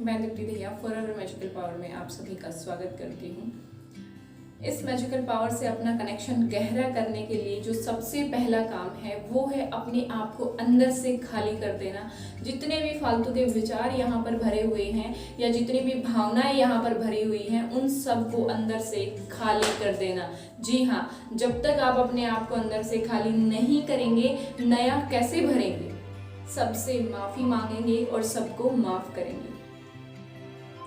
मैं Deepti Dahiya forever magical power में आप सभी का स्वागत करती हूँ। इस मैजिकल पावर से अपना कनेक्शन गहरा करने के लिए जो सबसे पहला काम है वो है अपने आप को अंदर से खाली कर देना। जितने भी फालतू के विचार यहाँ पर भरे हुए हैं या जितनी भी भावनाएं यहाँ पर भरी हुई हैं उन सब को अंदर से खाली कर देना। जी हाँ, जब तक आप अपने आप को अंदर से खाली नहीं करेंगे, नया कैसे भरेंगे? सबसे माफ़ी मांगेंगे और सबको माफ़ करेंगे।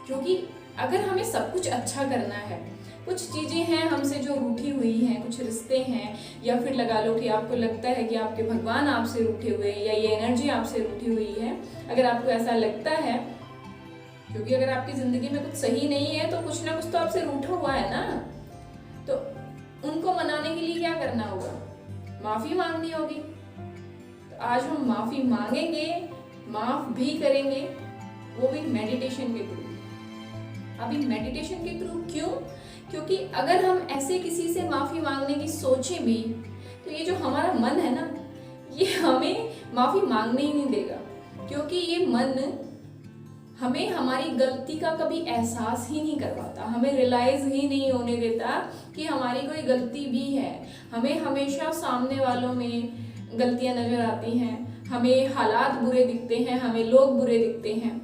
क्योंकि अगर हमें सब कुछ अच्छा करना है, कुछ चीज़ें हैं हमसे जो रूठी हुई हैं, कुछ रिश्ते हैं, या फिर लगा लो कि आपको लगता है कि आपके भगवान आपसे रूठे हुए हैं या ये एनर्जी आपसे रूठी हुई है। अगर आपको ऐसा लगता है, क्योंकि अगर आपकी ज़िंदगी में कुछ सही नहीं है तो कुछ ना कुछ तो आपसे रूठा हुआ है ना, तो उनको मनाने के लिए क्या करना होगा? माफ़ी मांगनी होगी। तो आज हम माफ़ी मांगेंगे, माफ़ भी करेंगे, वो भी मेडिटेशन के थ्रू। अभी मेडिटेशन के थ्रू क्यों? क्योंकि अगर हम ऐसे किसी से माफ़ी मांगने की सोचें भी तो ये जो हमारा मन है ना, ये हमें माफ़ी मांगने ही नहीं देगा। क्योंकि ये मन हमें हमारी गलती का कभी एहसास ही नहीं करवाता, हमें रियलाइज़ ही नहीं होने देता कि हमारी कोई गलती भी है। हमें हमेशा सामने वालों में गलतियाँ नज़र आती हैं, हमें हालात बुरे दिखते हैं, हमें लोग बुरे दिखते हैं,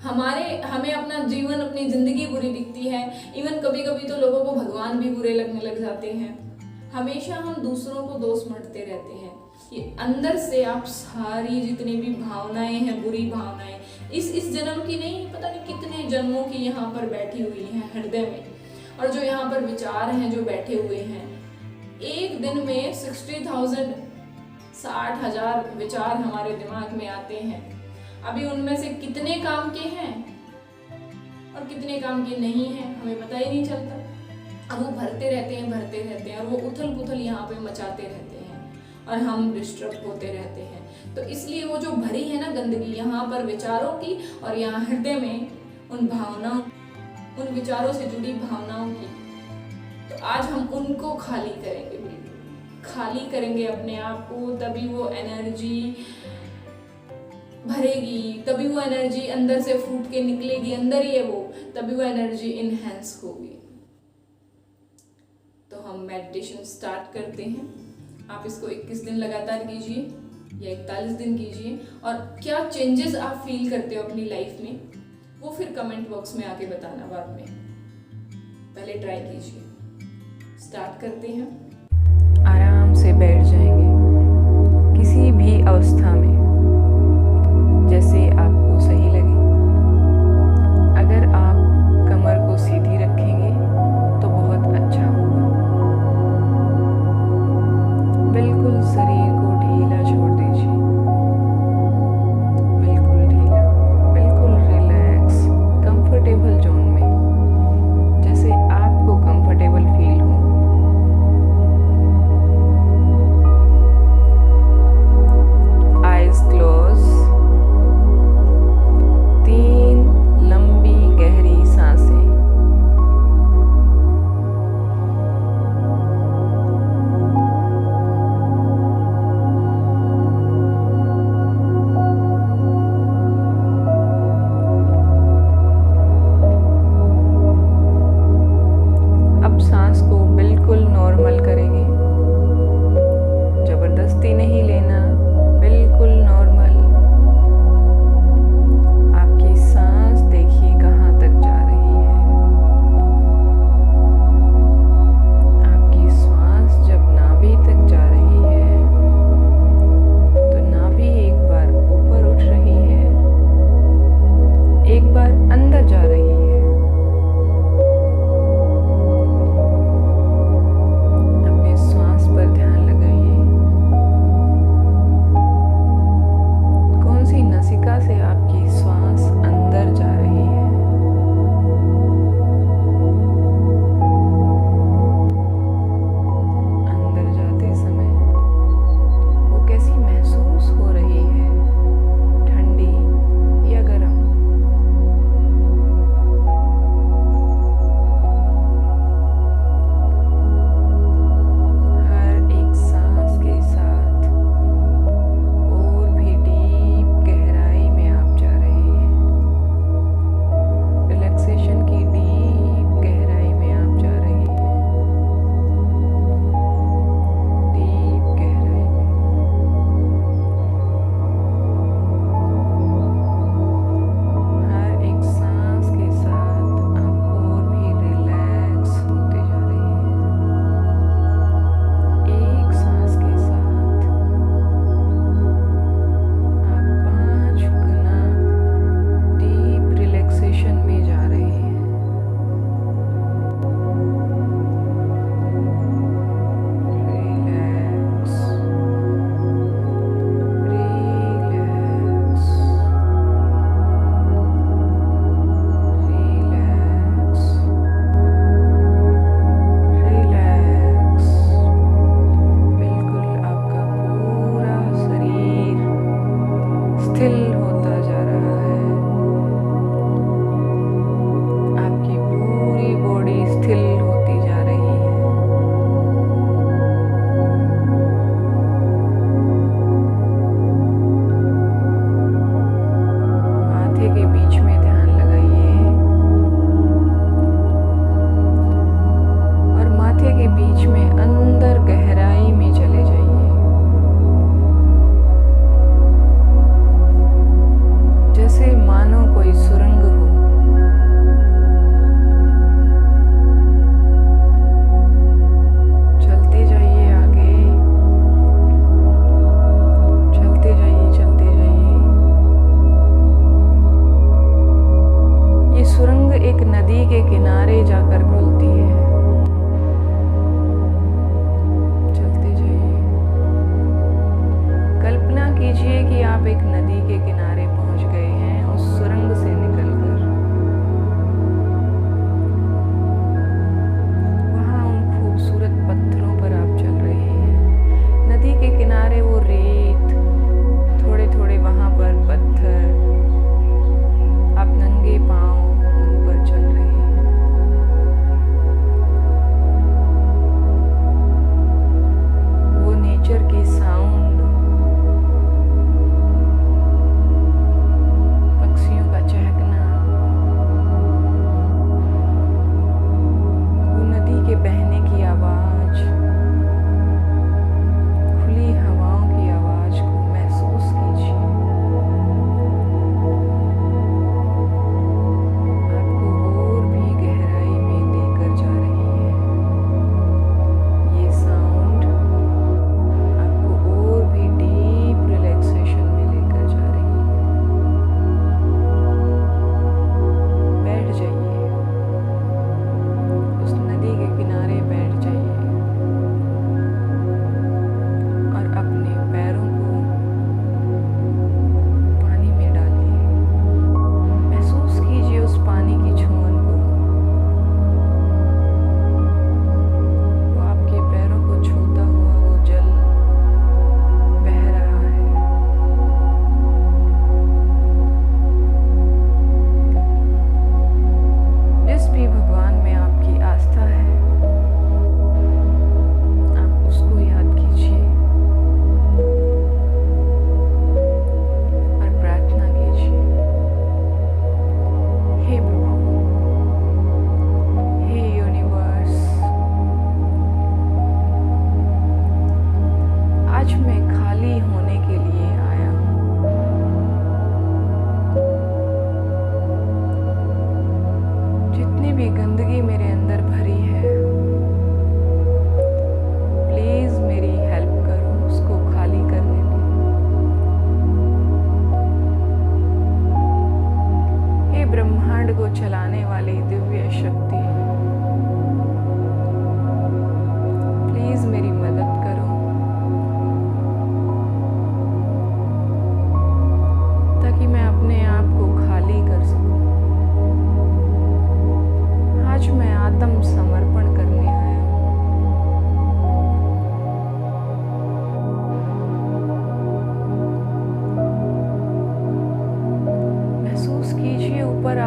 हमें अपना जीवन, अपनी ज़िंदगी बुरी दिखती है। इवन कभी कभी तो लोगों को भगवान भी बुरे लगने लग जाते हैं। हमेशा हम दूसरों को दोष मढ़ते रहते हैं। ये अंदर से आप सारी जितनी भी भावनाएं हैं, बुरी भावनाएं, इस जन्म की नहीं, पता नहीं कितने जन्मों की यहाँ पर बैठी हुई हैं हृदय में, और जो यहाँ पर विचार हैं जो बैठे हुए हैं, एक दिन में 60,000 विचार हमारे दिमाग में आते हैं। अभी उनमें से कितने काम के हैं और कितने काम के नहीं हैं हमें पता ही नहीं चलता। अब वो भरते रहते हैं और वो उथल पुथल यहाँ पे मचाते रहते हैं और हम डिस्टर्ब होते रहते हैं। तो इसलिए वो जो भरी है ना गंदगी यहाँ पर विचारों की, और यहाँ हृदय में उन भावनाओं, उन विचारों से जुड़ी भावनाओं की, तो आज हम उनको खाली करेंगे, बिल्कुल खाली करेंगे अपने आप को। तभी वो एनर्जी भरेगी, तभी वो एनर्जी अंदर से फूट के निकलेगी, अंदर ही है वो, तभी वो एनर्जी इनहेंस होगी। तो हम मेडिटेशन स्टार्ट करते हैं। आप इसको 21 दिन लगातार कीजिए या 41 दिन कीजिए, और क्या चेंजेस आप फील करते हो अपनी लाइफ में वो फिर कमेंट बॉक्स में आके बताना बाद में। पहले ट्राई कीजिए। स्टार्ट करते हैं। आराम से बैठ जाएंगे किसी भी अवस्था में, जैसे आपको सही लगे। अगर आप कमर को सीधी रखेंगे तो बहुत अच्छा होगा। बिल्कुल शरीर को ढीला छोड़ दीजिए, बिल्कुल ढीला, बिल्कुल रिलैक्स, कंफर्टेबल जोन में, जैसे आपको कंफर्टेबल फील हो। Eyes close.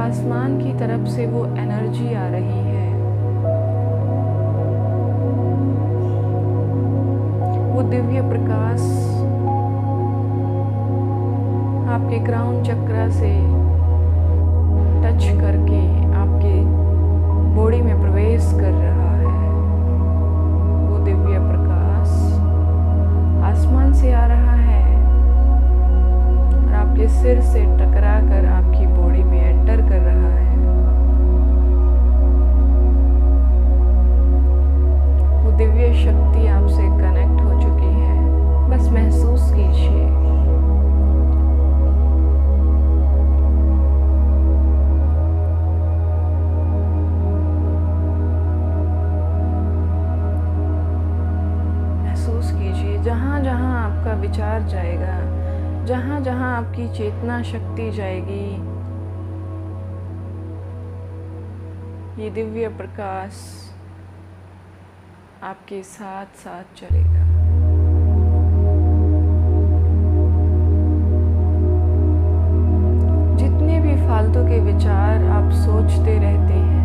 आसमान की तरफ से वो एनर्जी आ रही है, वो दिव्य प्रकाश आपके क्राउन चक्र से टच करके आपके बॉडी में प्रवेश कर रहा है। वो दिव्य प्रकाश आसमान से आ रहा है और आपके सिर से टकरा कर आपकी बॉडी में एंटर कर रहा है। वो दिव्य शक्ति आपसे कनेक्ट हो चुकी है, बस महसूस कीजिए। जहाँ जहाँ आपका विचार जाएगा, जहाँ जहाँ आपकी चेतना शक्ति जाएगी, ये दिव्य प्रकाश आपके साथ साथ चलेगा। जितने भी फालतू के विचार आप सोचते रहते हैं,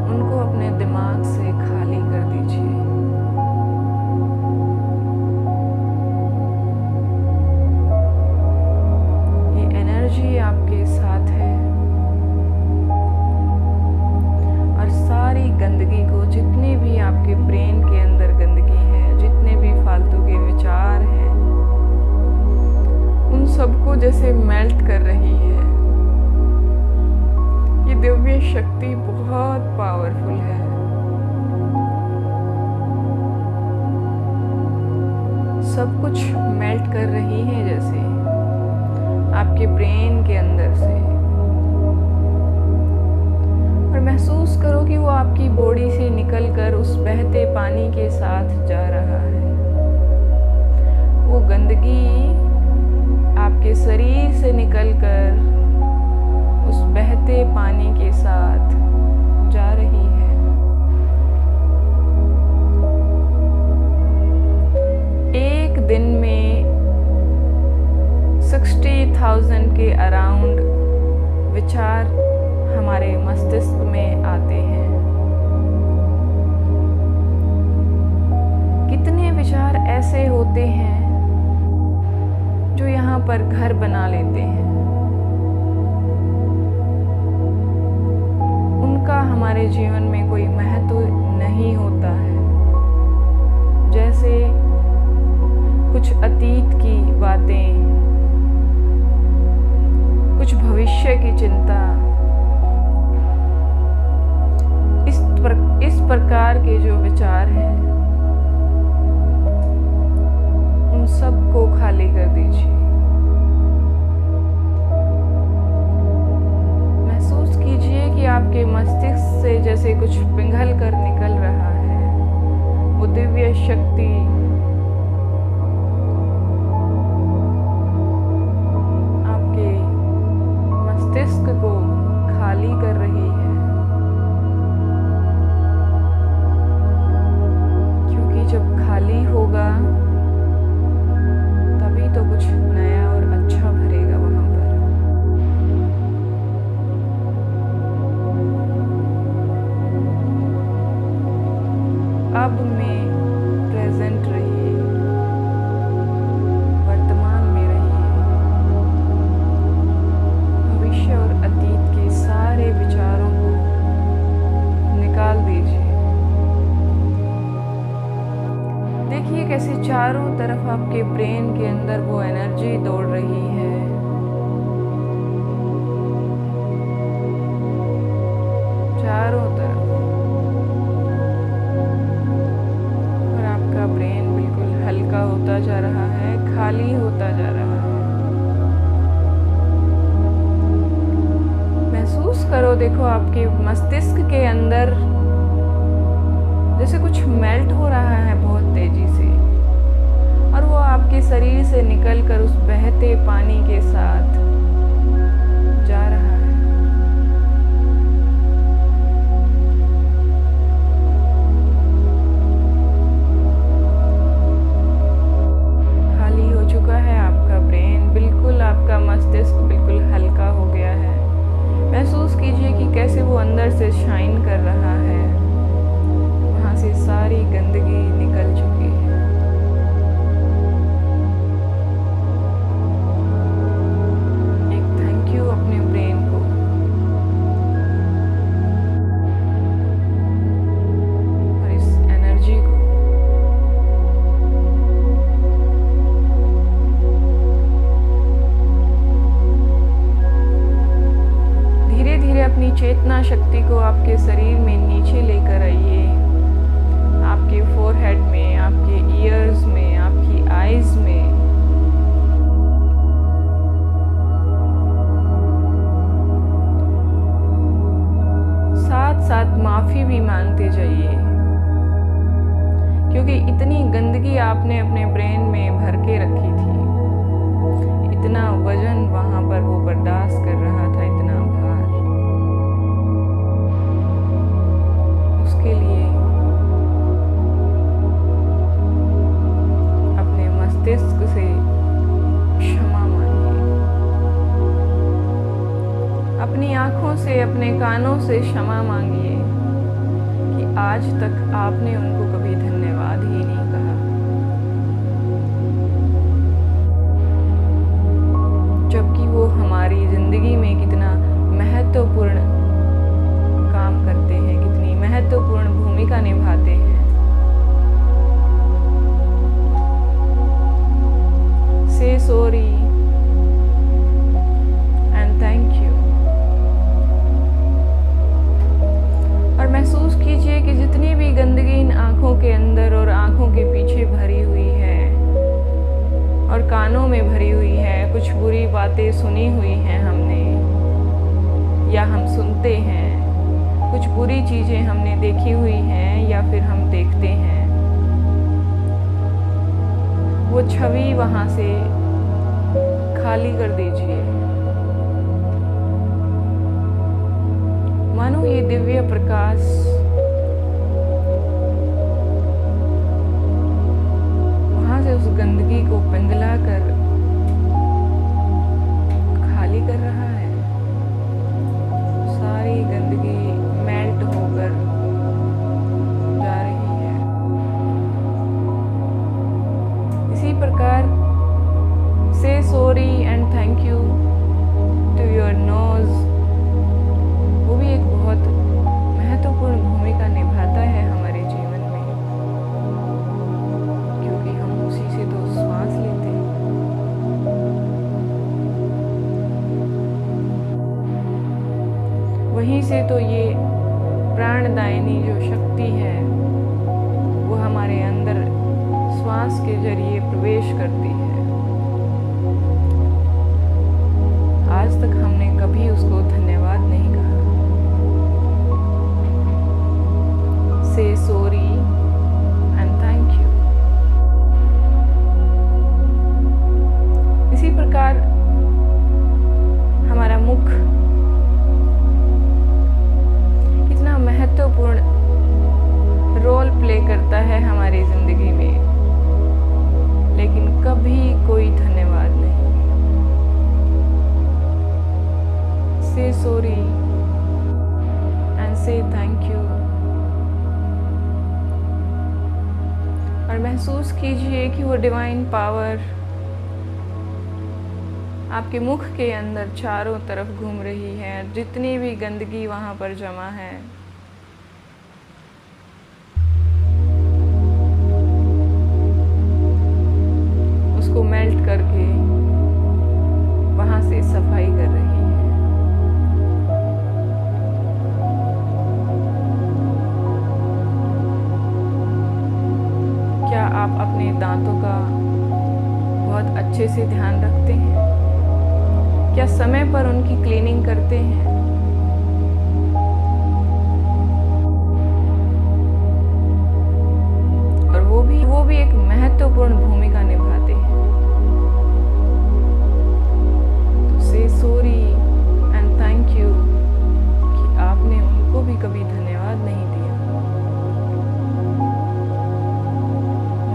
उनको अपने दिमाग से खाली कर दीजिए। ये एनर्जी आपके साथ है और सारी गंदगी को, जितने भी आपके ब्रेन के अंदर गंदगी है, जितने भी फालतू के विचार हैं, उन सबको जैसे मेल्ट कर रही है। ये दिव्य शक्ति बहुत पावरफुल है। सब कुछ मेल्ट कर रही है जैसे आपके ब्रेन के अंदर से, और महसूस करो कि वो आपकी बॉडी से निकलकर उस बहते पानी के साथ जा रहा है। वो गंदगी आपके शरीर से निकलकर उस बहते पानी के साथ जा रही है। एक दिन में 60,000 के अराउंड विचार हमारे मस्तिष्क में आते हैं। कितने विचार ऐसे होते हैं जो यहाँ पर घर बना लेते हैं, उनका हमारे जीवन में कोई महत्व नहीं होता है। जैसे कुछ अतीत की बातें, कुछ भविष्य की चिंता, इस प्रकार के जो विचार हैं, उन सब को खाली कर दीजिए। महसूस कीजिए कि आपके मस्तिष्क से जैसे कुछ पिघल कर निकल रहा है। वो दिव्य शक्ति आपके मस्तिष्क को खाली कर रही है, क्योंकि जब खाली होगा तभी तो कुछ नया और अच्छा भरेगा वहां पर। अब में प्रेजेंट रहिए, वर्तमान में रहिए। भविष्य और अतीत के सारे विचारों को निकाल दीजिए। देखिए कैसे चारों तरफ आपके ब्रेन के अंदर वो एनर्जी दौड़ रही है। चारों तरफ, और आपका ब्रेन बिल्कुल हल्का होता जा रहा है, खाली होता जा रहा है। महसूस करो, देखो आपके मस्तिष्क के अंदर जैसे कुछ मेल्ट हो रहा है बहुत तेजी से, और वो आपके शरीर से निकलकर उस बहते पानी के साथ जा रहा है। खाली हो चुका है आपका ब्रेन, बिल्कुल आपका मस्तिष्क इतनी गंदगी आपने अपने ब्रेन में भर के रखी थी, इतना वजन वहां पर वो बर्दाश्त कर रहा था, इतना भार, उसके लिए अपने मस्तिष्क से क्षमा मांगिए। अपनी आंखों से, अपने कानों से क्षमा मांगिए कि आज तक आपने उनको कभी धन्यवाद ही नहीं कहा। जबकि वो हमारी जिंदगी में कितना महत्वपूर्ण काम करते हैं, कितनी महत्वपूर्ण भूमिका निभाते हैं। Say sorry and thank you। और महसूस कीजिए कि जितनी भी गंदगी इन आँखों के अंदर और आँखों के पीछे भरी हुई है और कानों में भरी हुई है, कुछ बुरी बातें सुनी हुई हैं हमने या हम सुनते हैं, कुछ बुरी चीज़ें हमने देखी हुई हैं या फिर हम देखते हैं, वो छवि वहाँ से खाली कर दीजिए। मानो ये दिव्य प्रकाश वहां से उस गंदगी को पिघला कर खाली कर रहा है। सारी गंदगी मेल्ट होकर जा रही है। इसी प्रकार से sorry and thank you to your nose, वो भी एक बहुत महत्वपूर्ण भूमिका निभाता है हमारे जीवन में, क्योंकि हम उसी से तो श्वास लेते हैं। वहीं से तो ये प्राणदायिनी जो शक्ति है वो हमारे अंदर श्वास के जरिए प्रवेश करती है। आज तक हमने कभी उसको धन्यवाद नहीं कहा। Say sorry and thank you। इसी प्रकार हमारा मुख कितना महत्वपूर्ण रोल प्ले करता है हमारी जिंदगी में, लेकिन कभी कोई धन्यवाद नहीं। Say sorry and say thank you। और महसूस कीजिए कि वो डिवाइन पावर आपके मुख के अंदर चारों तरफ घूम रही है। जितनी भी गंदगी वहाँ पर जमा है, उसको मेल्ट करके वहाँ से सफाई कर रही है। क्या आप अपने दांतों का बहुत अच्छे से ध्यान रखते हैं? क्या समय पर उनकी क्लीनिंग करते हैं? और वो भी एक महत्वपूर्ण भूमिका निभाते हैं। तो से सॉरी एंड थैंक यू कि आपने उनको भी कभी धन्यवाद नहीं दिया।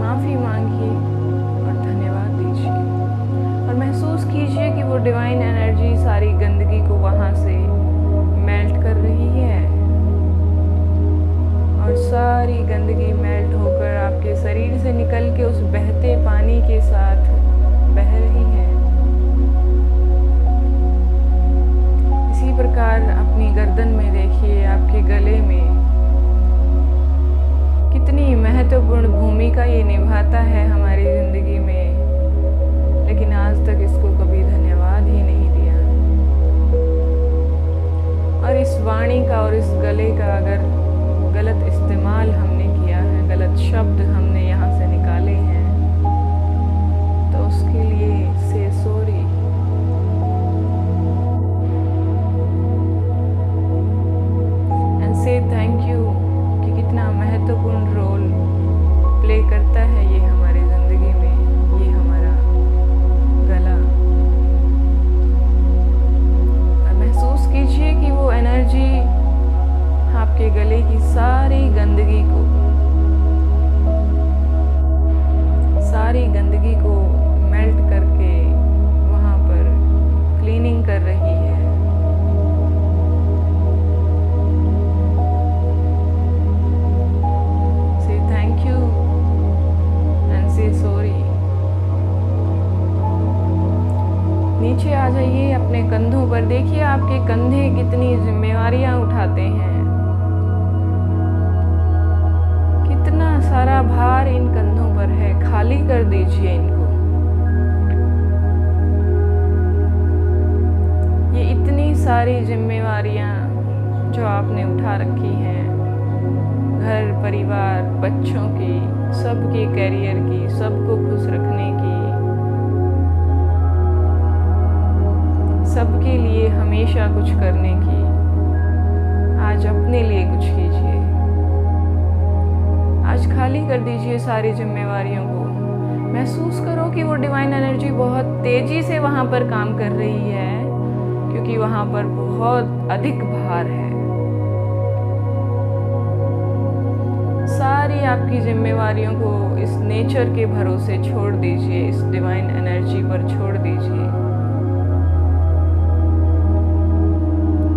माफी मांगिए और धन्यवाद दीजिए और महसूस कीजिए कि वो डिवाइन एनर्जी सारी गंदगी को वहां से मेल्ट कर रही है और सारी गंदगी मेल्ट होकर आपके शरीर से निकल के उस बहते पानी के साथ बह रही है। इसी प्रकार अपनी गर्दन में देखिए, आपके गले में कितनी महत्वपूर्ण भूमिका ये निभाता है हमारी जिंदगी में, लेकिन आज तक इसको कभी धन्यवाद ही नहीं दिया। और इस वाणी का और इस गले का अगर गलत इस्तेमाल हमने किया है, गलत शब्द हमने यहाँ से निकाले हैं, तो उसके लिए से सॉरी। एंड से थैंक यू कि कितना महत्वपूर्ण रोल प्ले कर नीचे आ जाइए अपने कंधों पर। देखिए आपके कंधे कितनी जिम्मेवारियां उठाते हैं, कितना सारा भार इन कंधों पर है। खाली कर दीजिए इनको। ये इतनी सारी जिम्मेवारियां जो आपने उठा रखी हैं, घर परिवार बच्चों की, सबके करियर की, सबको खुश रखने की, सबके लिए हमेशा कुछ करने की, आज अपने लिए कुछ कीजिए। आज खाली कर दीजिए सारी जिम्मेवारियों को। महसूस करो कि वो डिवाइन एनर्जी बहुत तेजी से वहाँ पर काम कर रही है, क्योंकि वहाँ पर बहुत अधिक भार है। सारी आपकी जिम्मेवारियों को इस नेचर के भरोसे छोड़ दीजिए, इस डिवाइन एनर्जी पर छोड़ दीजिए।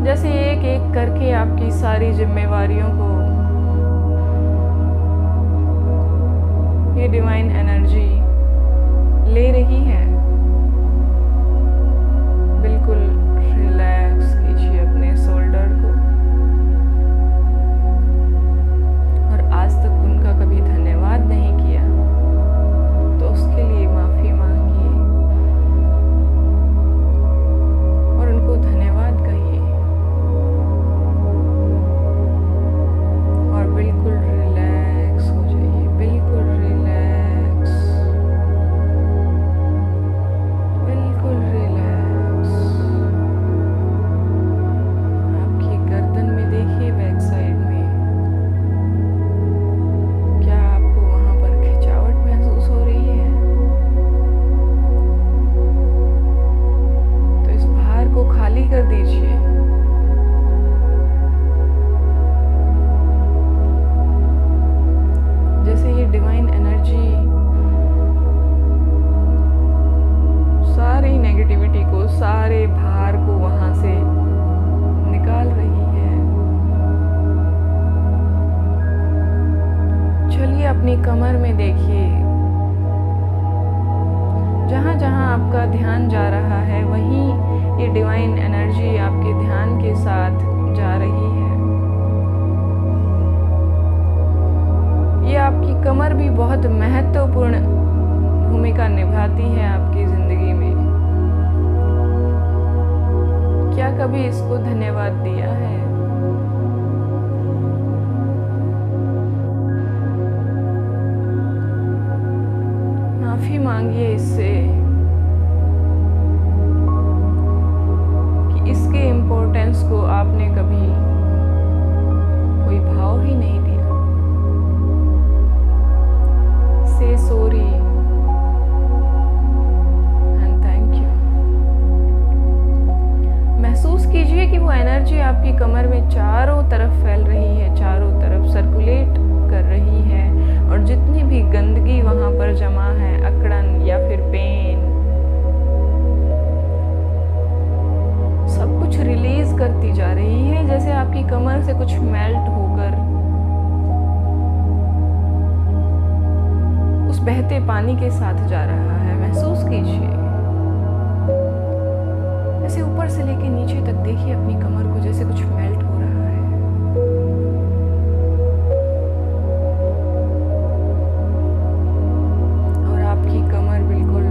जैसे एक एक करके आपकी सारी जिम्मेवारियों को ये डिवाइन एनर्जी ले रही है। बिल्कुल रिलैक्स कीजिए अपने शोल्डर को। और आज तक उनका कभी धन्यवाद नहीं किया तो उसके लिए माफी मांगिए और उनको धन्यवाद कहिए। और बिल्कुल रिलैक्स हो जाइए, बिल्कुल रिलैक्स, बिल्कुल रिलैक्स। आपकी गर्दन में देखिए, बैक साइड में क्या आपको वहां पर खिंचावट महसूस हो रही है? तो इस भार को खाली कर दीजिए। जैसे ये डिवाइन एनर्जी सारी नेगेटिविटी को, सारे भार को वहां से निकाल रही है। चलिए अपनी कमर में देखिए, जहां जहां आपका ध्यान जा रहा है वहीं ये डिवाइन एनर्जी आपके ध्यान के साथ जा रही है। ये आपकी कमर भी बहुत महत्वपूर्ण भूमिका निभाती है आपकी जिंदगी में। क्या कभी इसको धन्यवाद दिया है? माफी मांगिए इससे कि इसके इम्पोर्टेंस को आपने कभी कोई भाव ही नहीं दिया। से सॉरी एंड थैंक यू। महसूस कीजिए कि वो एनर्जी आपकी कमर में चारों तरफ फैल रही है, चारों तरफ सर्कुलेट कर रही है। और जितनी भी गंदगी वहां पर जमा है, अकड़न या फिर पेन, सब कुछ रिलीज करती जा रही है। जैसे आपकी कमर से कुछ मेल्ट होकर उस बहते पानी के साथ जा रहा है। महसूस कीजिए। ऐसे ऊपर से लेके नीचे तक देखिए अपनी कमर को, जैसे कुछ मेल्ट हो रहा है। और आपकी कमर बिल्कुल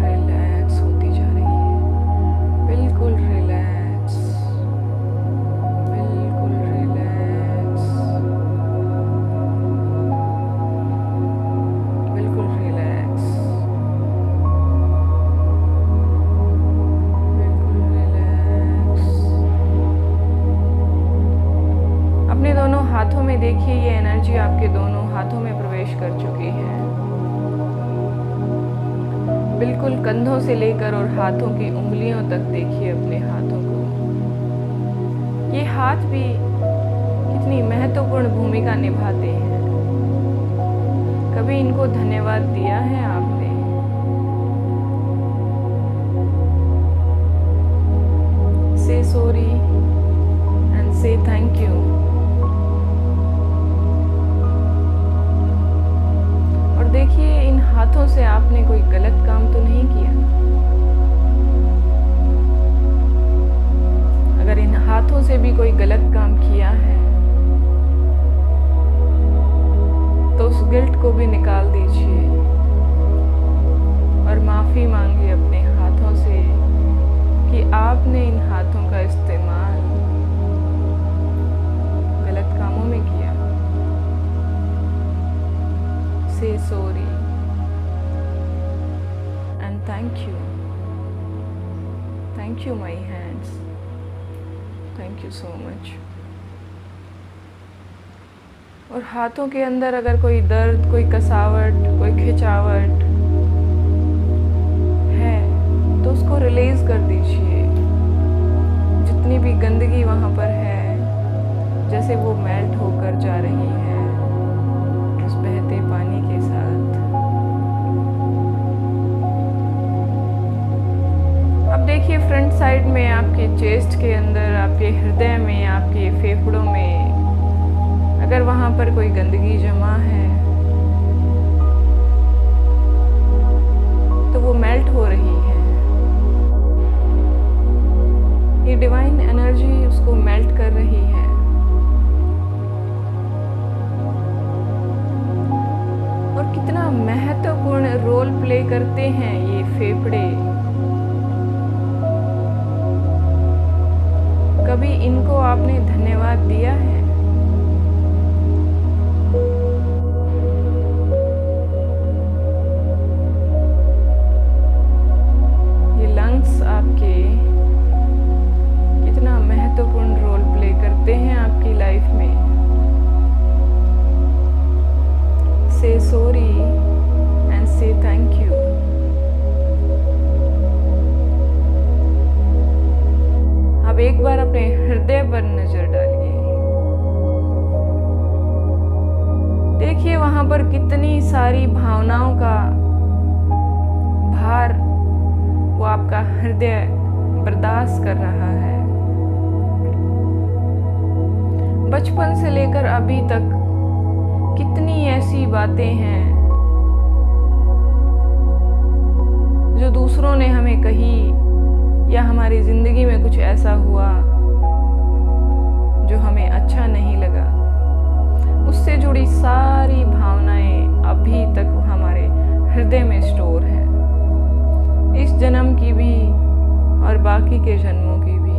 रिलैक्स होती जा रही है, बिल्कुल रिलैक्स, बिल्कुल रिलैक्स, बिल्कुल रिलैक्स, बिल्कुल रिलैक्स। अपने दोनों हाथों में देखिए, ये एनर्जी आपके दोनों हाथों में प्रवेश कर चुकी है। बिल्कुल कंधों से लेकर और हाथों की उंगलियों तक देखिए अपने हाथों को। ये हाथ भी कितनी महत्वपूर्ण भूमिका निभाते हैं। कभी इनको धन्यवाद दिया है आपने? से सॉरी एंड से थैंक यू। और देखिए इन हाथों से आपने कोई गलत काम तो नहीं किया। Thank you my hands. Thank you so much. और हाथों के अंदर अगर कोई दर्द, कोई कसावट, कोई खिंचावट है तो उसको रिलीज कर दीजिए। जितनी भी गंदगी वहाँ पर है, जैसे वो मेल्ट होकर जा रही है उस बहते पानी के साथ। अब देखिए फ्रंट साइड में, आपके चेस्ट के अंदर, आपके हृदय में, आपके फेफड़ों में अगर वहाँ पर कोई गंदगी जमा है तो वो मेल्ट हो रही है। ये डिवाइन एनर्जी उसको मेल्ट कर रही है। और कितना महत्वपूर्ण रोल प्ले करते हैं ये फेफड़े। कभी इनको आपने धन्यवाद दिया है? ये लंग्स आपके कितना महत्वपूर्ण रोल प्ले करते हैं आपकी लाइफ में। से सॉरी एंड से थैंक यू। अब एक बार अपने हृदय पर नजर डालिए। देखिए वहां पर कितनी सारी भावनाओं का भार वो आपका हृदय बर्दाश्त कर रहा है। बचपन से लेकर अभी तक कितनी ऐसी बातें हैं जो दूसरों ने हमें कही, या हमारी जिंदगी में कुछ ऐसा हुआ जो हमें अच्छा नहीं लगा। उससे जुड़ी सारी भावनाएं अभी तक हमारे हृदय में स्टोर हैं, इस जन्म की भी और बाकी के जन्मों की भी।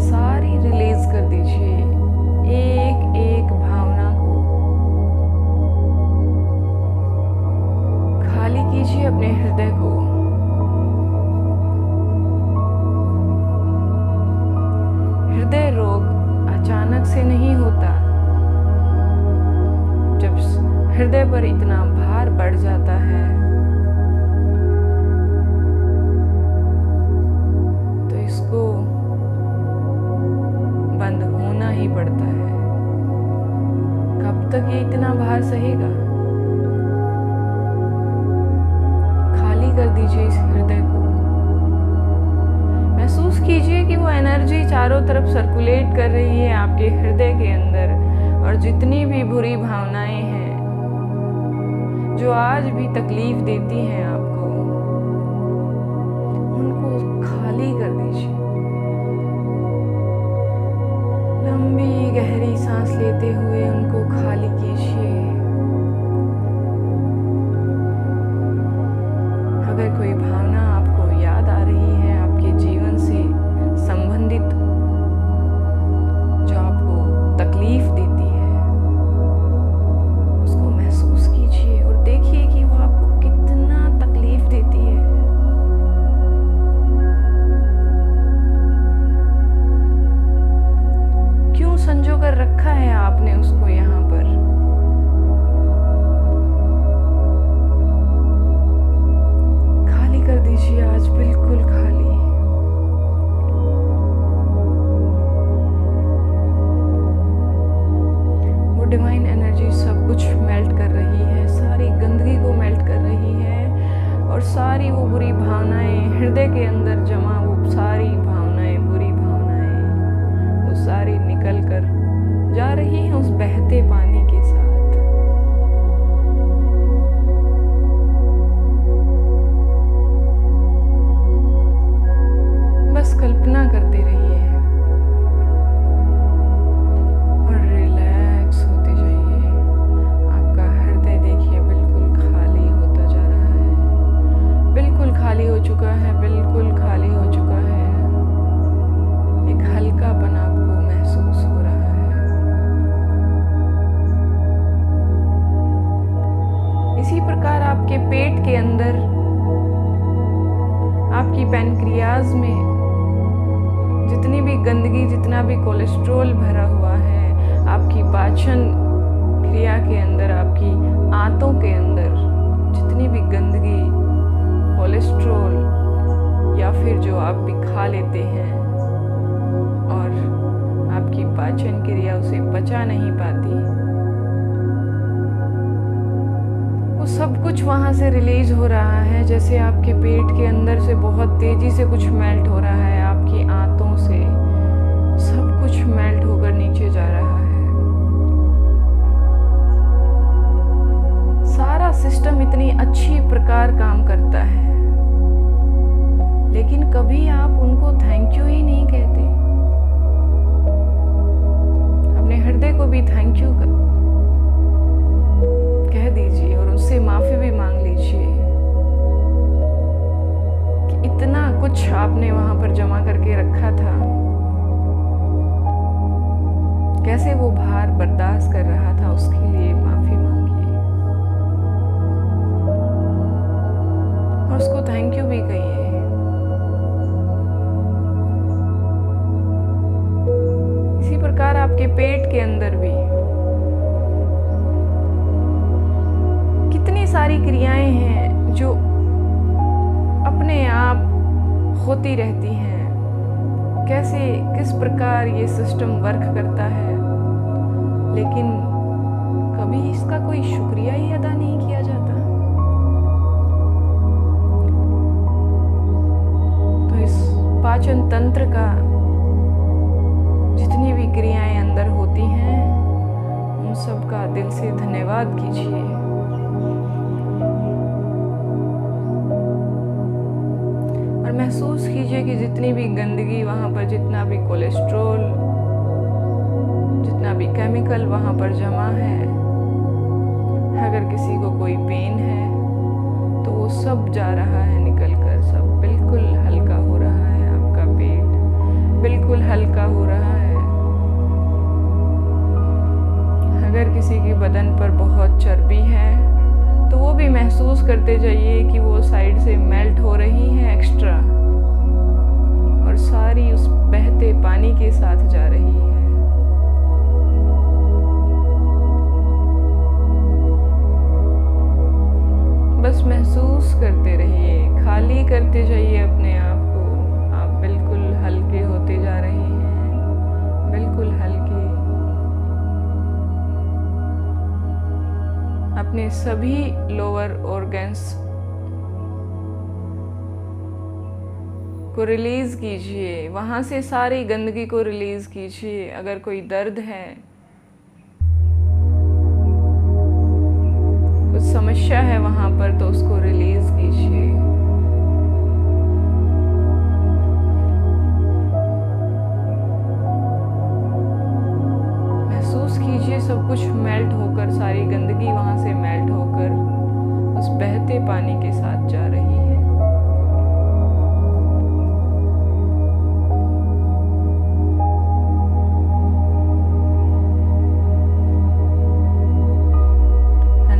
सारी रिलीज कर दीजिए, एक एक भावना को खाली कीजिए अपने हृदय को। हृदय रोग अचानक से नहीं होता। जब हृदय पर इतना भार बढ़ जाता है तो इसको बंद होना ही पड़ता है। कब तक ये इतना भार सहेगा? खाली कर दीजिए इस हृदय को। महसूस कीजिए कि वो एनर्जी चारों तरफ सर्कुलेट कर रही है आपके हृदय के अंदर, और जितनी भी बुरी भावनाएं हैं जो आज भी तकलीफ देती हैं आपको, उनको खाली कर दीजिए। लंबी गहरी सांस लेते हुए उनको खाली कीजिए। अगर कोई भावना आपको याद आ रही है आपके जीवन से संबंधित, जो आपको तकलीफ देती है, उसको महसूस कीजिए और देखिए कि वो आपको कितना तकलीफ देती है। क्यों संजो कर रखा है आपने उसको यहाँ पर? इसी प्रकार आपके पेट के अंदर, आपकी पैनक्रियाज में जितनी भी गंदगी, जितना भी कोलेस्ट्रॉल भरा हुआ है, आपकी पाचन क्रिया के अंदर, आपकी आंतों के अंदर जितनी भी गंदगी, कोलेस्ट्रॉल या फिर जो आप भी खा लेते हैं और आपकी पाचन क्रिया उसे पचा नहीं पाती, वो सब कुछ वहाँ से रिलीज हो रहा है। जैसे आपके पेट के अंदर से बहुत तेजी से कुछ मेल्ट हो रहा है, आपकी आंतों से सब कुछ मेल्ट होकर नीचे जा रहा है। सारा सिस्टम इतनी अच्छी प्रकार काम करता है, लेकिन कभी आप उनको थैंक यू ही नहीं कहते। अपने हृदय को भी थैंक यू कह दीजिए और उससे माफी भी मांग लीजिए कि इतना कुछ आपने वहां पर जमा करके रखा था, कैसे वो भार बर्दाश्त कर रहा था, उसके लिए माफी मांगिए और उसको थैंक यू भी कहिए। इसी प्रकार आपके पेट के अंदर भी कितनी सारी क्रियाएं हैं जो अपने आप होती रहती हैं। कैसे, किस प्रकार ये सिस्टम वर्क करता है, लेकिन कभी इसका कोई शुक्रिया ही अदा नहीं किया जाता। तो इस पाचन तंत्र का जितनी भी क्रियाएं अंदर होती हैं, उन सब का दिल से धन्यवाद कीजिए। और महसूस कीजिए कि जितनी भी गंदगी वहाँ पर, जितना भी कोलेस्ट्रॉल, जितना भी केमिकल वहाँ पर जमा है, अगर किसी को कोई पेन है तो वो सब जा रहा है निकल कर, सब बिल्कुल हल्का हो रहा है। आपका पेट बिल्कुल हल्का हो रहा है। अगर किसी की बदन पर बहुत चर्बी है तो वो भी महसूस करते जाइए कि वो साइड से मेल्ट हो रही है एक्स्ट्रा, और सारी उस बहते पानी के साथ जा रही है। बस महसूस करते रहिए, खाली करते जाइए अपने आप को। आप बिल्कुल हल्के होते जा रहे हैं, बिल्कुल हल्के। अपने सभी लोअर ऑर्गन्स को रिलीज कीजिए, वहाँ से सारी गंदगी को रिलीज कीजिए। अगर कोई दर्द है, कुछ समस्या है वहाँ पर, तो उसको रिलीज कीजिए। महसूस कीजिए सब कुछ मेल्ट होकर, सारी गंदगी वहाँ से मेल्ट होकर उस बहते पानी के साथ जा रही है।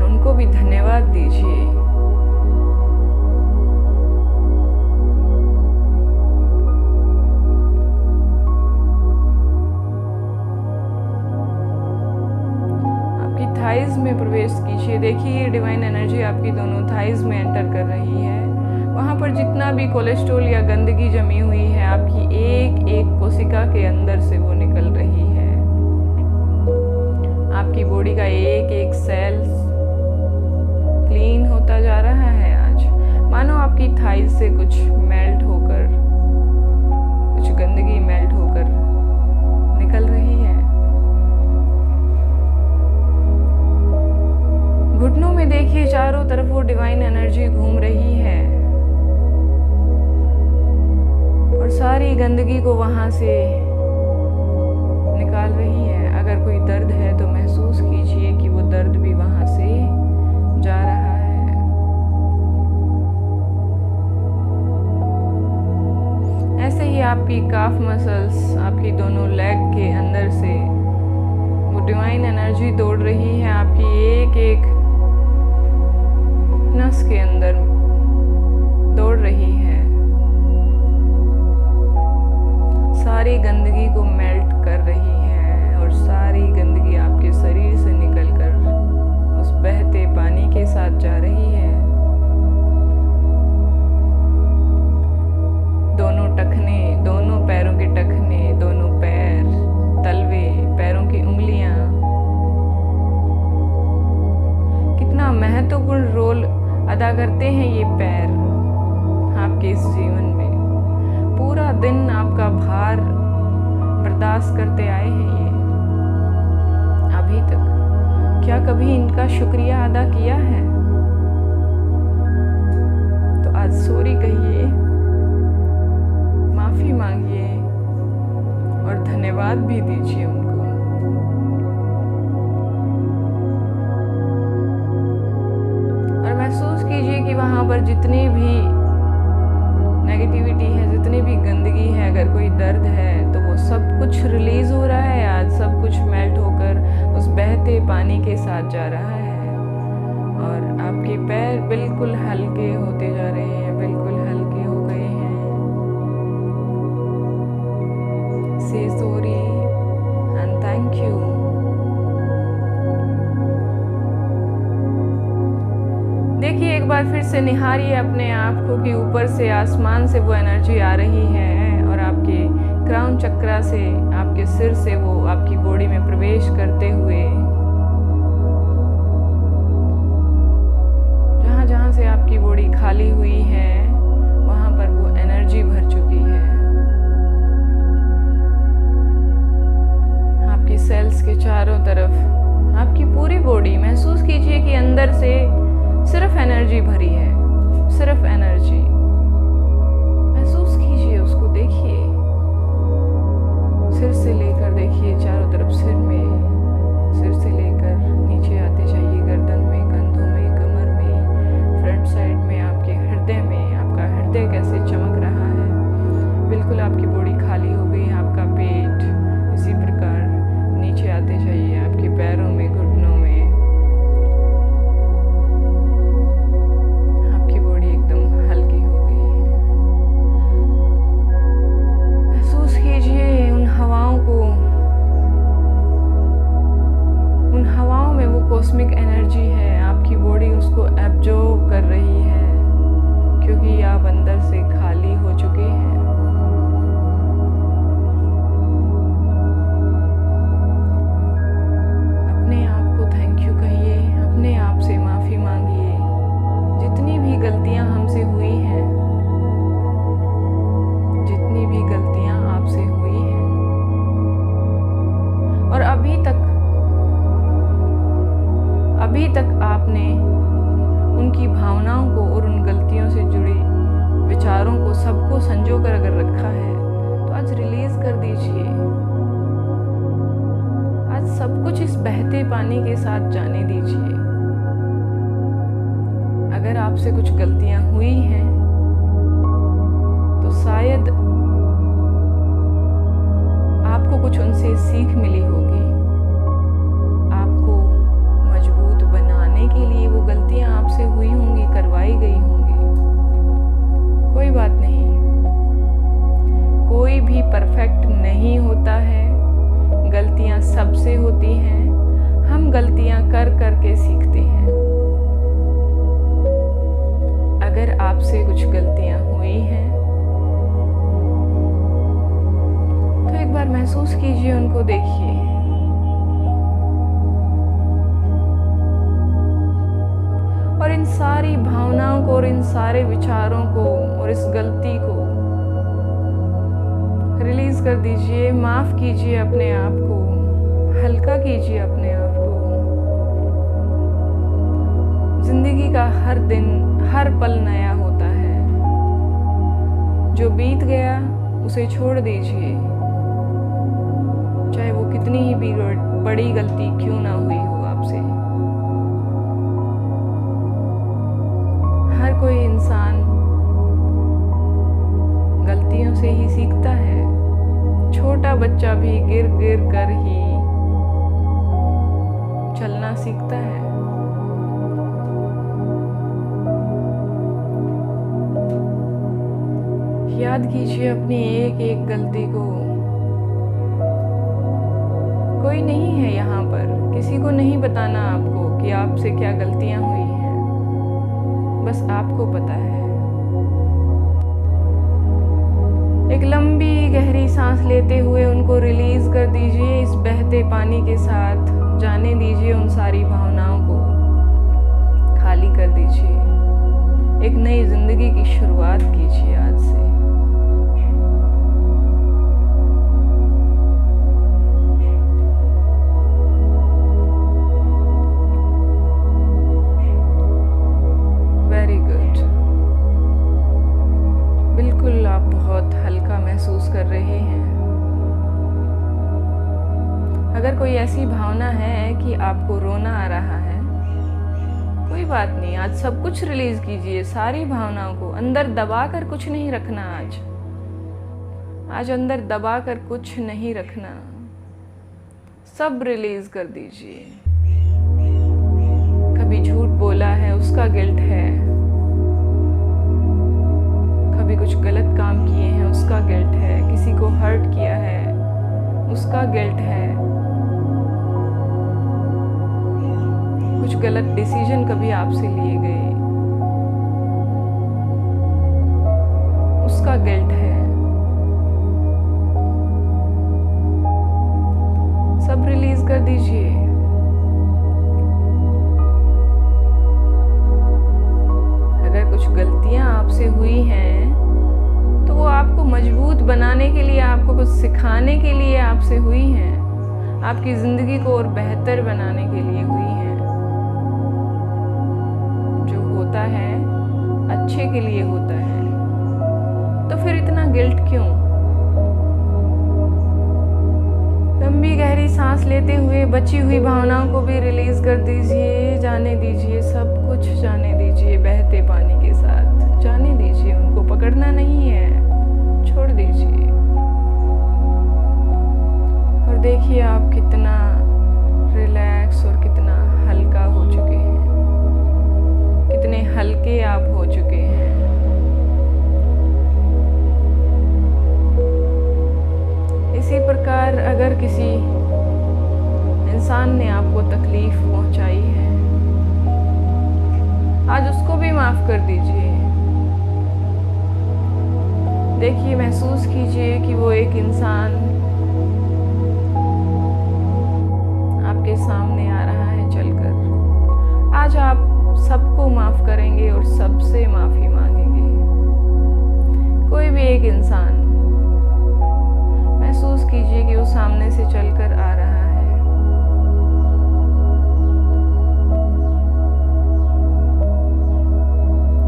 उनको भी धन्यवाद दीजिए। थाइज में प्रवेश कीजिए। देखिए डिवाइन एनर्जी आपकी दोनों थाइज में एंटर कर रही है। वहाँ पर जितना भी कोलेस्ट्रॉल या गंदगी जमी हुई है, आपकी एक एक कोशिका के अंदर से वो निकल रही है। आपकी बॉडी का एक एक सेल क्लीन होता जा रहा है। आज मानो आपकी थाइज से कुछ मेल्ट होकर, कुछ गंदगी मेल्ट होकर निकल रही है। घुटनों में देखिए चारों तरफ वो डिवाइन एनर्जी घूम रही है और सारी गंदगी को वहां से निकाल रही है। अगर कोई दर्द है तो महसूस कीजिए कि वो दर्द भी वहां से जा रहा है। ऐसे ही आपकी काफ मसल्स, आपकी दोनों लेग के अंदर से वो डिवाइन एनर्जी दौड़ रही है। आपकी एक एक अदा करते हैं ये पैर आपके इस जीवन में। पूरा दिन आपका भार बर्दाश्त करते आए हैं ये अभी तक। क्या कभी इनका शुक्रिया अदा किया है? तो आज सॉरी कहिए, माफी मांगिए और धन्यवाद भी दीजिए उनको। और महसूस कीजिए कि वहां पर जितनी भी नेगेटिविटी है, जितनी भी गंदगी है, अगर कोई दर्द है तो वो सब कुछ रिलीज हो रहा है। आज सब कुछ मेल्ट होकर उस बहते पानी के साथ जा रहा है और आपके पैर बिल्कुल हल्के होते जा रहे हैं, बिल्कुल हल्के हो गए हैं। से सॉरी एंड थैंक यू। देखिए एक बार फिर से निहारिए अपने आप को कि ऊपर से आसमान से वो एनर्जी आ रही है और आपके क्राउन चक्रा से, आपके सिर से वो आपकी बॉडी में प्रवेश करते हुए जहाँ जहाँ से आपकी बॉडी खाली हुई है वहाँ पर वो एनर्जी भर चुकी है। आपकी सेल्स के चारों तरफ आपकी पूरी बॉडी महसूस कीजिए कि अंदर से सिर्फ एनर्जी भरी है, सिर्फ एनर्जी। महसूस कीजिए उसको, देखिए सिर से लेकर देखिए चारों तरफ सिर में, सिर से लेकर नीचे आते जाइए गर्दन में, कंधों में, कमर में, फ्रंट साइड में, आपके हृदय में। आपका हृदय कैसे चमक रहा है, बिल्कुल आपकी बॉडी खाली हो गई। आपका पेट इसी प्रकार नीचे आते जाइए, आपके पैरों में, घुटनों में। आपकी बॉडी एकदम हल्की हो गई है। महसूस कीजिए उन हवाओं को, उन हवाओं में वो कॉस्मिक एनर्जी है। आपकी बॉडी उसको एब्जॉर्ब कर रही है क्योंकि आप अंदर से खाली हो चुके हैं। अपने आप को थैंक यू कहिए, अपने आप से माफी मांगिए। जितनी भी गलतियां हमसे हुई हैं, जितनी भी गलतियां आपसे हुई हैं और अभी तक आपने उनकी भावनाओं को और उन गलतियों से जुड़ी विचारों को सबको संजो कर अगर रखा है तो आज रिलीज कर दीजिए। आज सब कुछ इस बहते पानी के साथ जाने दीजिए। अगर आपसे कुछ गलतियां हुई हैं तो शायद आपको कुछ उनसे सीख मिली होगी। आपको मजबूत बनाने के लिए वो गलतियां आपसे हुई होंगी, करवाई गई होंगी। कोई बात नहीं, कोई भी परफेक्ट नहीं होता है। गलतियां सबसे होती हैं, हम गलतियां कर करके सीखते हैं। अगर आपसे कुछ गलतियां हुई हैं तो एक बार महसूस कीजिए, उनको देखिए। और इन सारी भावनाओं को और इन सारे विचारों को और इस गलती को रिलीज कर दीजिए। माफ कीजिए अपने आप को, हल्का कीजिए अपने आप को। जिंदगी का हर दिन, हर पल नया होता है। जो बीत गया उसे छोड़ दीजिए, चाहे वो कितनी ही भी बड़ी गलती क्यों ना हुई हो आपसे। हर कोई इंसान गलतियों से ही सीखता है। छोटा बच्चा भी गिर गिर कर ही चलना सीखता है। याद कीजिए अपनी एक एक गलती को। कोई नहीं है यहाँ पर, किसी को नहीं बताना आपको कि आपसे क्या गलतियां हुई हैं, बस आपको पता है। एक लंबी गहरी सांस लेते हुए उनको रिलीज कर दीजिए। इस बहते पानी के साथ जाने दीजिए, उन सारी भावनाओं को खाली कर दीजिए। एक नई जिंदगी की शुरुआत कीजिए आज से। Very good. बिल्कुल आप बहुत हल्का महसूस कर रहे हैं। अगर कोई ऐसी भावना है कि आपको रोना आ रहा है, कोई बात नहीं, आज सब कुछ रिलीज कीजिए। सारी भावनाओं को अंदर दबा कर कुछ नहीं रखना। आज अंदर दबा कर कुछ नहीं रखना, सब रिलीज कर दीजिए। कभी झूठ बोला है उसका गिल्ट है, कभी कुछ गलत काम किए हैं उसका गिल्ट है, किसी को हर्ट किया है उसका गिल्ट है, कुछ गलत डिसीजन कभी आपसे लिए गए उसका गिल्ट है। सब रिलीज कर दीजिए। अगर कुछ गलतियां आपसे हुई हैं तो वो आपको मजबूत बनाने के लिए, आपको कुछ सिखाने के लिए आपसे हुई हैं, आपकी जिंदगी को और बेहतर बनाने के लिए हुई हैं। होता है अच्छे के लिए होता है, तो फिर इतना गिल्ट क्यों? लंबी गहरी सांस लेते हुए बची हुई भावनाओं को भी रिलीज कर दीजिए, जाने दीजिए, सब कुछ जाने दीजिए। बहते पानी के साथ जाने दीजिए, उनको पकड़ना नहीं है, छोड़ दीजिए। और देखिए आप कितना रिलैक्स और कितना हल्का हो चुके हैं, कितने हल्के आप हो चुके हैं। इसी प्रकार अगर किसी इंसान ने आपको तकलीफ पहुंचाई है, आज उसको भी माफ कर दीजिए। देखिए, महसूस कीजिए कि वो एक इंसान आपके सामने आ रहा है चलकर। आज आप सबको माफ करेंगे और सबसे माफी मांगेंगे। कोई भी एक इंसान, महसूस कीजिए कि वो सामने से चलकर आ रहा है।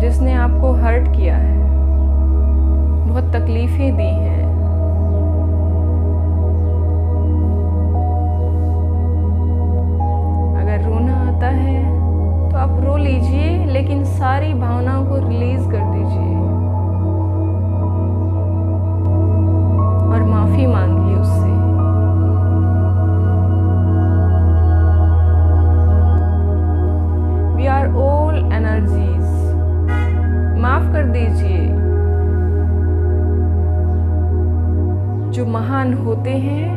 जिसने आपको हर्ट किया है, बहुत तकलीफें दी हैं, अगर रोना आता है तो आप रो लीजिए, लेकिन सारी भावनाओं को रिलीज कर दीजिए और माफी मांगिए उससे। We are all energies. माफ कर दीजिए। जो महान होते हैं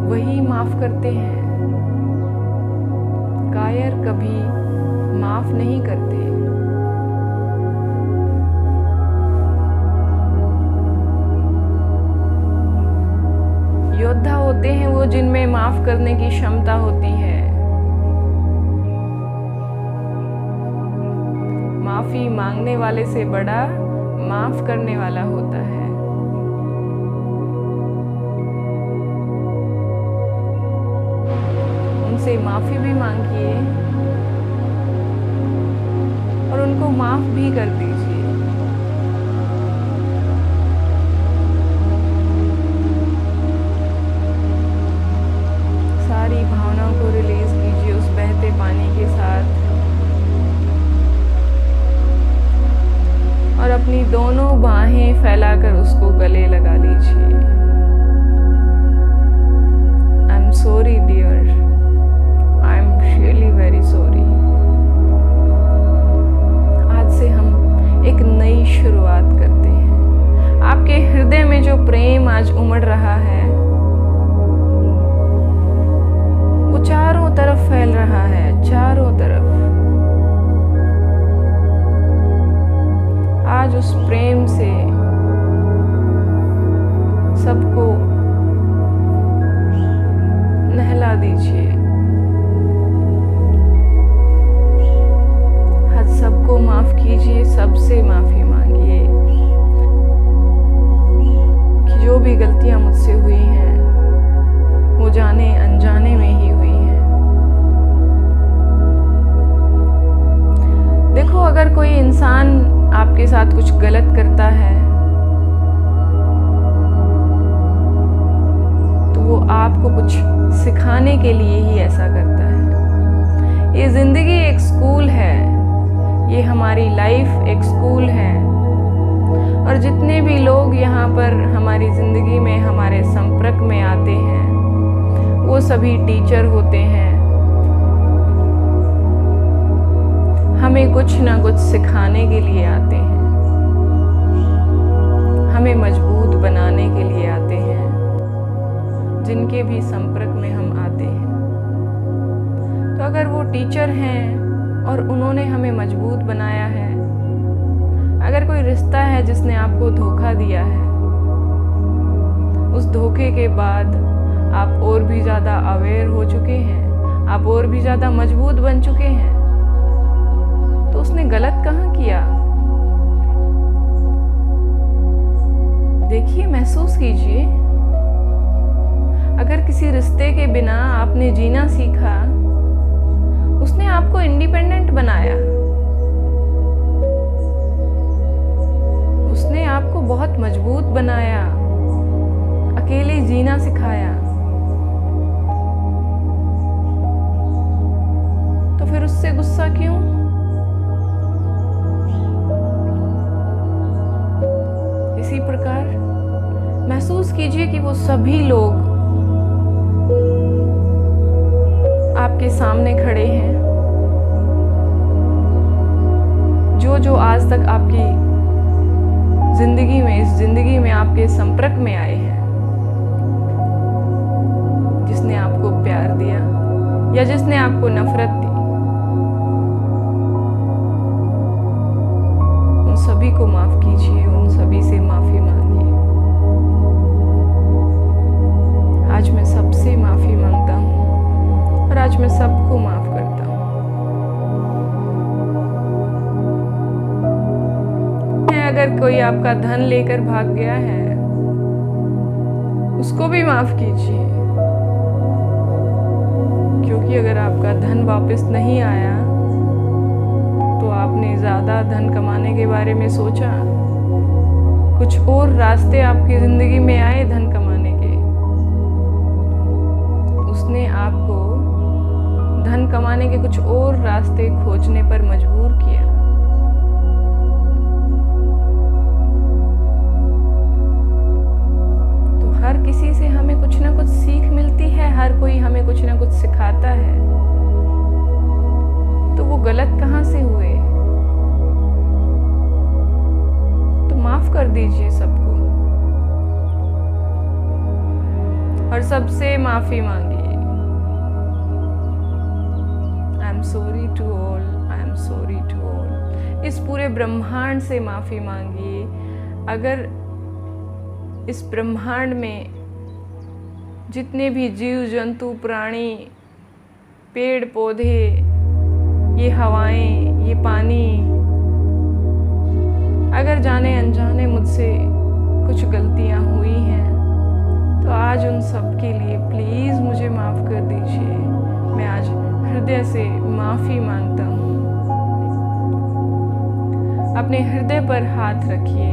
वही माफ करते हैं, कायर कभी माफ नहीं करते। योद्धा होते हैं वो जिनमें माफ करने की क्षमता होती है। माफी मांगने वाले से बड़ा माफ करने वाला होता है। उनसे माफी भी मांगिए और उनको माफ भी कर दीजिए। सारी भावनाओं को रिलीज कीजिए उस बहते पानी के साथ और अपनी दोनों बाहें फैलाकर उसको गले लगा लीजिए। I am sorry dear, I am really very sorry. आज से हम एक नई शुरुआत करते हैं। आपके हृदय में जो प्रेम आज उमड़ रहा है वो चारों तरफ फैल रहा है, चारों तरफ। आज उस प्रेम से सब के लिए ही ऐसा करता है। ये ज़िंदगी एक स्कूल है, ये हमारी लाइफ एक स्कूल है, और जितने भी लोग यहाँ पर हमारी ज़िंदगी में हमारे संपर्क में आते हैं वो सभी टीचर होते हैं। हमें कुछ ना कुछ सिखाने के लिए आते हैं, हमें मजबूत बनाने के लिए आते हैं, जिनके भी संपर्क में हम आते हैं। तो अगर वो टीचर हैं और उन्होंने हमें मजबूत बनाया है, अगर कोई रिश्ता है जिसने आपको धोखा दिया है, उस धोखे के बाद आप और भी ज़्यादा अवेयर हो चुके हैं, आप और भी ज़्यादा मजबूत बन चुके हैं, तो उसने गलत कहाँ किया? देखिए, महसूस कीजिए। अगर किसी रिश्ते के बिना आपने जीना सीखा, उसने आपको इंडिपेंडेंट बनाया, उसने आपको बहुत मजबूत बनाया, अकेले जीना सिखाया, तो फिर उससे गुस्सा क्यों? इसी प्रकार महसूस कीजिए कि वो सभी लोग आपके सामने खड़े हैं, जो आज तक आपकी जिंदगी में, इस जिंदगी में आपके संपर्क में आए हैं, जिसने आपको प्यार दिया या जिसने आपको नफरत दी, उन सभी को माफ कीजिए, उन सभी से माफी मांगिए। आज मैं सबसे माफी मांगता हूँ और आज मैं सबको माफ करता हूँ। अगर कोई आपका धन लेकर भाग गया है, उसको भी माफ कीजिए, क्योंकि अगर आपका धन वापस नहीं आया तो आपने ज़्यादा धन कमाने के बारे में सोचा, कुछ और रास्ते आपकी ज़िंदगी में आए धन कमाने के, उसने आपको धन कमाने के कुछ और रास्ते खोजने पर मजबूर किया। हर किसी से हमें कुछ ना कुछ सीख मिलती है, हर कोई हमें कुछ ना कुछ सिखाता है, तो वो गलत कहाँ से हुए? तो माफ कर दीजिए सबको और सबसे माफी मांगिए। I am sorry to all, I am sorry to all. इस पूरे ब्रह्मांड से माफी मांगिए। अगर इस ब्रह्मांड में जितने भी जीव जंतु, प्राणी, पेड़ पौधे, ये हवाएं, ये पानी, अगर जाने अनजाने मुझसे कुछ गलतियां हुई हैं, तो आज उन सब के लिए प्लीज़ मुझे माफ़ कर दीजिए। मैं आज हृदय से माफ़ी मांगता हूँ। अपने हृदय पर हाथ रखिए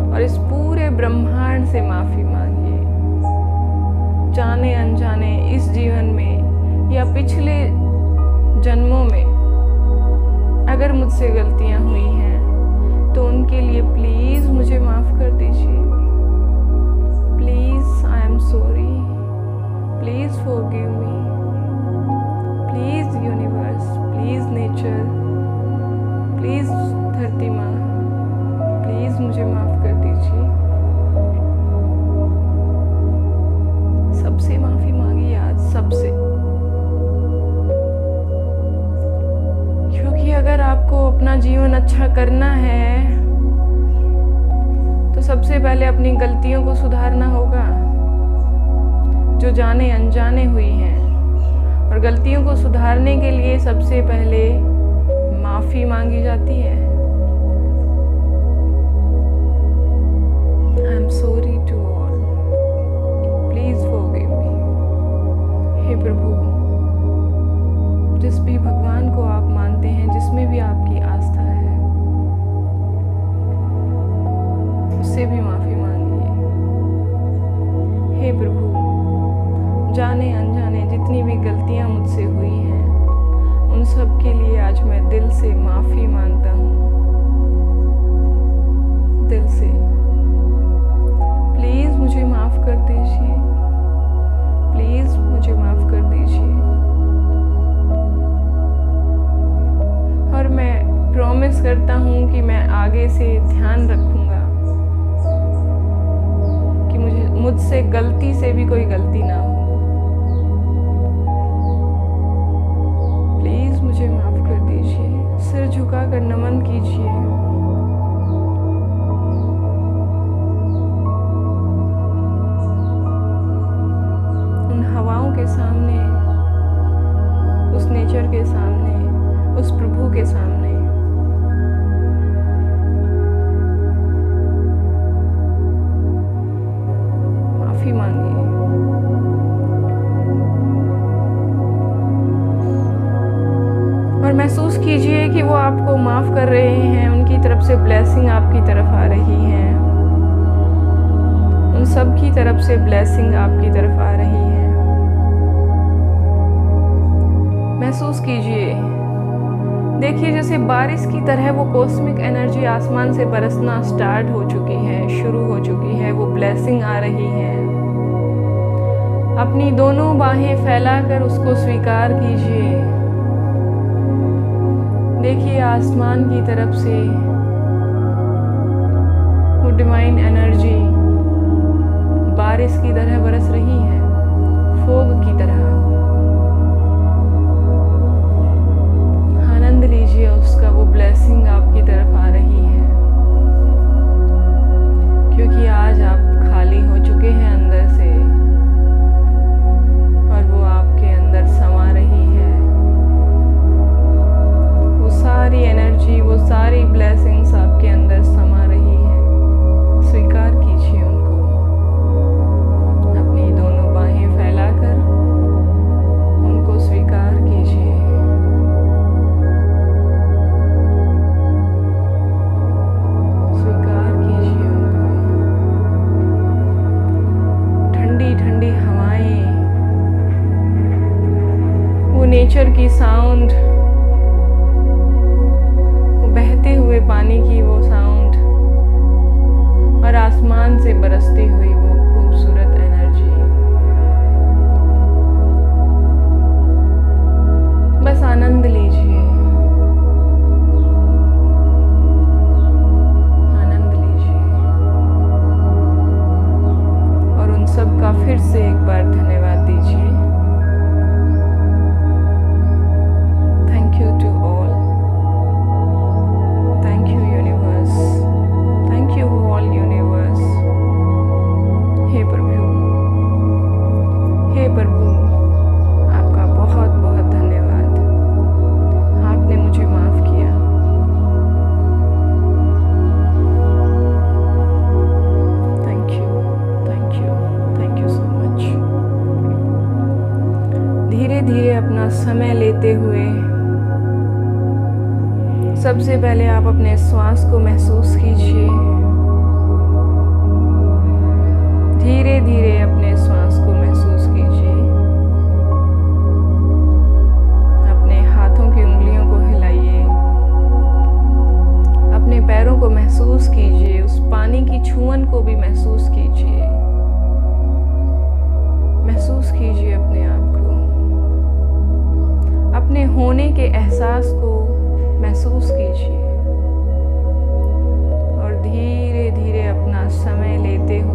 और इस पूरे ब्रह्मांड से माफ़ी मांगिए। जाने अनजाने इस जीवन में या पिछले जन्मों में अगर मुझसे गलतियां हुई हैं, तो उनके लिए प्लीज़ मुझे माफ़ कर दीजिए। Please, I am sorry, please forgive me. Please universe, please nature, please धरती माँ, प्लीज़ मुझे माफ़ कर दीजिए। सबसे माफ़ी मांगिए आज, सबसे। क्योंकि अगर आपको अपना जीवन अच्छा करना है तो सबसे पहले अपनी गलतियों को सुधारना होगा, जो जाने अनजाने हुई हैं। और गलतियों को सुधारने के लिए सबसे पहले माफ़ी मांगी जाती है। I am sorry to all, please forgive me. हे प्रभु, जिस भी भगवान को आप मानते हैं, जिसमें भी आपकी आस्था है, उससे भी माफ़ी मांगिए। हे प्रभु, सब के लिए आज मैं दिल से माफ़ी मांगता हूँ, दिल से। प्लीज़ मुझे माफ़ कर दीजिए, प्लीज़ मुझे माफ़ कर दीजिए। और मैं प्रॉमिस करता हूँ कि मैं आगे से ध्यान रखूँगा कि मुझसे गलती से भी कोई गलती ना हो। प्लीज़ मुझे माफ़ कर दीजिए। सिर झुकाकर नमन कीजिए। उन हवाओं के सामने, उस नेचर के सामने, उस प्रभु के सामने माफ़ी मांगिए। और महसूस कीजिए कि वो आपको माफ़ कर रहे हैं, उनकी तरफ से ब्लेसिंग आपकी तरफ आ रही है, उन सब की तरफ से ब्लेसिंग आपकी तरफ आ रही है। महसूस कीजिए, देखिए जैसे बारिश की तरह वो कॉस्मिक एनर्जी आसमान से बरसना स्टार्ट हो चुकी है, शुरू हो चुकी है, वो ब्लेसिंग आ रही है। अपनी दोनों बाहें फैलाकर उसको स्वीकार कीजिए। देखिए आसमान की तरफ से वो डिवाइन एनर्जी बारिश की तरह बरस रही है, फोग की तरह। आनंद लीजिए उसका, वो ब्लेसिंग आपकी तरफ आ रही है, क्योंकि आज आप खाली हो चुके हैं अंदर से और वो आपके अंदर समा रही है। वो सारी एनर्जी, वो सारी ब्लेसिंग्स आपके अंदर समा रही है। स्वीकार कीजिए उनको, अपनी दोनों बाहें फैलाकर उनको स्वीकार कीजिए। स्वीकार कीजिए उनको। ठंडी ठंडी हवाएं, वो नेचर की साउंड, बहते हुए पानी की वो साउंड और आसमान से बरसती हुई वो खूबसूरत एनर्जी। बस आनंद लीजिए, आनंद लीजिए। और उन सब का फिर से एक बार धन्यवाद दीजिए। Thank you to all. Thank you universe, thank you all universe। हे प्रभु, हे प्रभु, आपका बहुत बहुत धन्यवाद। आपने मुझे माफ़ किया। Thank you, thank you, thank you so much. धीरे धीरे अपना समय लेते हुए सबसे पहले आप अपने श्वास को महसूस कीजिए। धीरे धीरे अपने श्वास को महसूस कीजिए। अपने हाथों की उंगलियों को हिलाइए। अपने पैरों को महसूस कीजिए। उस पानी की छुअन को भी महसूस कीजिए। महसूस कीजिए अपने आप को, अपने होने के एहसास को महसूस कीजिए। और धीरे धीरे अपना समय लेते हुए